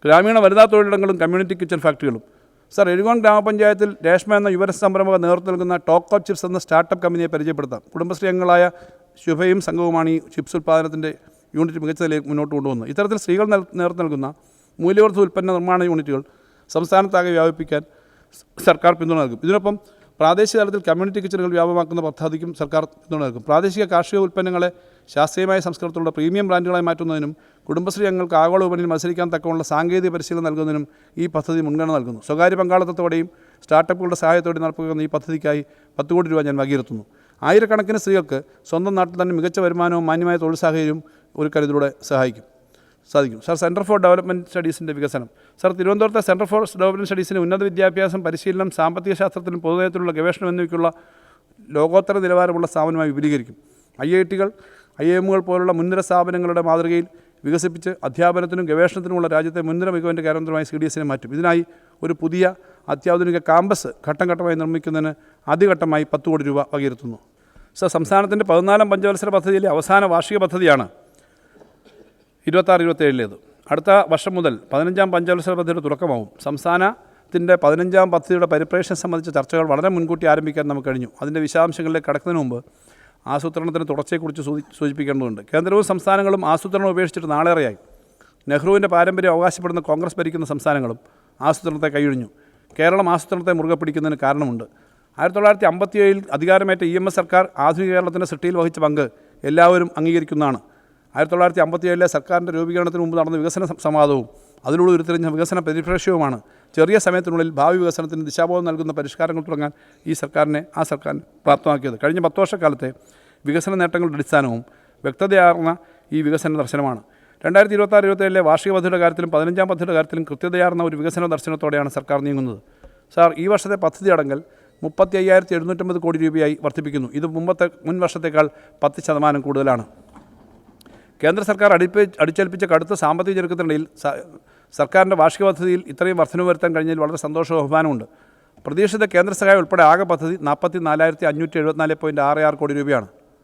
ഗ്രാമീണ വനിതാ തൊഴിലിടങ്ങളും community kitchen ഫാക്ടറികളും. Sir, Ezhukone ഗ്രാമപഞ്ചായത്തിൽ രേഷ്മ എന്ന യുവ സംരംഭക നേതൃത്വം നൽകുന്ന ടോക്ക് ഓഫ് ചിപ്സ് എന്ന സ്റ്റാർട്ടപ്പ് കമ്പനിയെ പരിചയപ്പെടുത്താം. കുടുംബശ്രീ അംഗങ്ങളായ ശുഭയും സംഘവുമാണ് ഈ ചിപ്സ് ഉൽപ്പാദനത്തിൻ്റെ യൂണിറ്റ് മികച്ച നിലയിൽ മുന്നോട്ട് കൊണ്ടുവന്നത്. ഇത്തരത്തിൽ സ്ത്രീകൾ നേതൃത്വം നൽകുന്ന മൂല്യവർദ്ധിത ഉൽപ്പന്ന നിർമ്മാണ യൂണിറ്റുകൾ സംസ്ഥാനത്താകെ വ്യാപിപ്പിക്കാൻ സർക്കാർ പിന്തുണ നൽകും. ഇതിനൊപ്പം പ്രാദേശിക തലത്തിൽ കമ്മ്യൂണിറ്റി കിച്ചണുകൾ വ്യാപകമാക്കുന്ന പദ്ധതിക്കും സർക്കാർ പിന്തുണ നൽകും. പ്രാദേശിക കാർഷിക ഉൽപ്പന്നങ്ങളെ ശാസ്ത്രീയമായ സംസ്കൃതത്തിലുള്ള പ്രീമിയം ബ്രാൻഡുകളായി മാറ്റുന്നതിനും കുടുംബശ്രീ അംഗങ്ങൾക്ക് ആഗോള വിപണിയിൽ മത്സരിക്കാൻ തക്കമുള്ള സാങ്കേതിക പരിശീലനം നൽകുന്നതിനും ഈ പദ്ധതി മുൻഗണന നൽകുന്നു. സ്വകാര്യ പങ്കാളിത്തത്തോടെയും സ്റ്റാർട്ടപ്പുകളുടെ സഹായത്തോടെയും നടപ്പിലാക്കുന്ന ഈ പദ്ധതിക്കായി 10 കോടി രൂപ ഞാൻ വകയിരുത്തുന്നു. ആയിരക്കണക്കിന് സ്ത്രീകൾക്ക് സ്വന്തം നാട്ടിൽ തന്നെ മികച്ച വരുമാനവും മാന്യമായ തൊഴിൽ സാഹചര്യവും ഒരുക്കൽ സാധിക്കും. സർ, സെൻറ്റർ ഫോർ ഡെവലപ്മെൻറ്റ് സ്റ്റഡീസിൻ്റെ വികസനം. സർ, തിരുവനന്തപുരത്തെ സെൻറ്റർ ഫോർ ഡെവലപ്മെൻറ്റ് സ്റ്റഡീസിന് ഉന്നത വിദ്യാഭ്യാസം, പരിശീലനം, സാമ്പത്തിക ശാസ്ത്രത്തിലും പൊതുനയത്തിലുള്ള ഗവേഷണം എന്നിവയ്ക്കുള്ള ലോകോത്തര നിലവാരമുള്ള സ്ഥാപനമായി വിപുലീകരിക്കും. IIT-കൾ, IIM-കൾ പോലുള്ള മുൻനിര സ്ഥാപനങ്ങളുടെ മാതൃകയിൽ വികസിപ്പിച്ച് അധ്യാപനത്തിനും ഗവേഷണത്തിനുമുള്ള രാജ്യത്തെ മുൻനിര മികവിൻ്റെ കേന്ദ്രമായി CDS-നെ മാറ്റും. ഇതിനായി ഒരു പുതിയ അത്യാധുനിക കാമ്പസ് ഘട്ടം ഘട്ടമായി നിർമ്മിക്കുന്നതിന് ആദ്യഘട്ടമായി 10 കോടി രൂപ വകയിരുത്തുന്നു. സർ, സംസ്ഥാനത്തിൻ്റെ 14ാം പഞ്ചവത്സര പദ്ധതിയിലെ അവസാന വാർഷിക പദ്ധതിയാണ് 26-27 അടുത്ത വർഷം മുതൽ 15ാം പഞ്ചവത്സര പദ്ധതിയുടെ തുടക്കമാവും. സംസ്ഥാനത്തിൻ്റെ 15ാം പദ്ധതിയുടെ പരിപ്രേക്ഷണം സംബന്ധിച്ച ചർച്ചകൾ വളരെ മുൻകൂട്ടി ആരംഭിക്കാൻ നമുക്ക് കഴിഞ്ഞു. അതിൻ്റെ വിശദാംശങ്ങളിലേക്ക് കടക്കുന്നതിന് മുമ്പ് ആസൂത്രണത്തിൻ്റെ തുടർച്ചയെക്കുറിച്ച് സൂചിപ്പിക്കേണ്ടതുണ്ട്. കേന്ദ്രവും സംസ്ഥാനങ്ങളും ആസൂത്രണം ഉപേക്ഷിച്ചിട്ട് നാളേറെയായി. നെഹ്റുവിൻ്റെ പാരമ്പര്യം അവകാശപ്പെടുന്ന കോൺഗ്രസ് ഭരിക്കുന്ന സംസ്ഥാനങ്ങളും ആസൂത്രണത്തെ കൈയൊഴിഞ്ഞു. കേരളം ആസൂത്രണത്തെ മുറുകെ പിടിക്കുന്നതിന് കാരണമുണ്ട്. 1957 അധികാരമേറ്റ EMS സർക്കാർ ആധുനിക കേരളത്തിൻ്റെ സൃഷ്ടിയിൽ വഹിച്ച പങ്ക് എല്ലാവരും അംഗീകരിക്കുന്നതാണ്. 1957 സർക്കാരിൻ്റെ രൂപീകരണത്തിന് മുമ്പ് നടന്ന വികസന സംവാദവും അതിലൂടെ ഉരുത്തിരിഞ്ഞ വികസന പരിപ്രേക്ഷ്യവുമാണ് ചെറിയ സമയത്തിനുള്ളിൽ ഭാവി വികസനത്തിന് ദിശാബോധം നൽകുന്ന പരിഷ്കാരങ്ങൾ തുടങ്ങാൻ ആ സർക്കാരിനെ പ്രാപ്തമാക്കിയത്. കഴിഞ്ഞ 10 വർഷക്കാലത്തെ വികസന നേട്ടങ്ങളുടെ അടിസ്ഥാനവും വ്യക്തതയാർന്ന ഈ വികസന ദർശനമാണ്. 2026-27 വാർഷിക പദ്ധതിയുടെ കാര്യത്തിലും 15ാം പദ്ധതിയുടെ കാര്യത്തിലും കൃത്യതയാർന്ന ഒരു വികസന ദർശനത്തോടെയാണ് സർക്കാർ നീങ്ങുന്നത്. സാർ, ഈ വർഷത്തെ പദ്ധതി അടങ്കൽ 35,750 കോടി രൂപയായി വർദ്ധിപ്പിക്കുന്നു. ഇത് മുൻ വർഷത്തേക്കാൾ 10% കൂടുതലാണ്. കേന്ദ്ര സർക്കാർ അടിച്ചേൽപ്പിച്ച കടുത്ത സാമ്പത്തിക ഞെരുക്കത്തിനിടയിൽ സർക്കാരിൻ്റെ വാർഷിക പദ്ധതിയിൽ ഇത്രയും വർധനവ് വരുത്താൻ കഴിഞ്ഞതിൽ വളരെ സന്തോഷവും അഭിമാനമുണ്ട്. പ്രതീക്ഷിത കേന്ദ്ര സഹായം ഉൾപ്പെടെ ആകെ പദ്ധതി 44,574.66 കോടി രൂപയാണ്.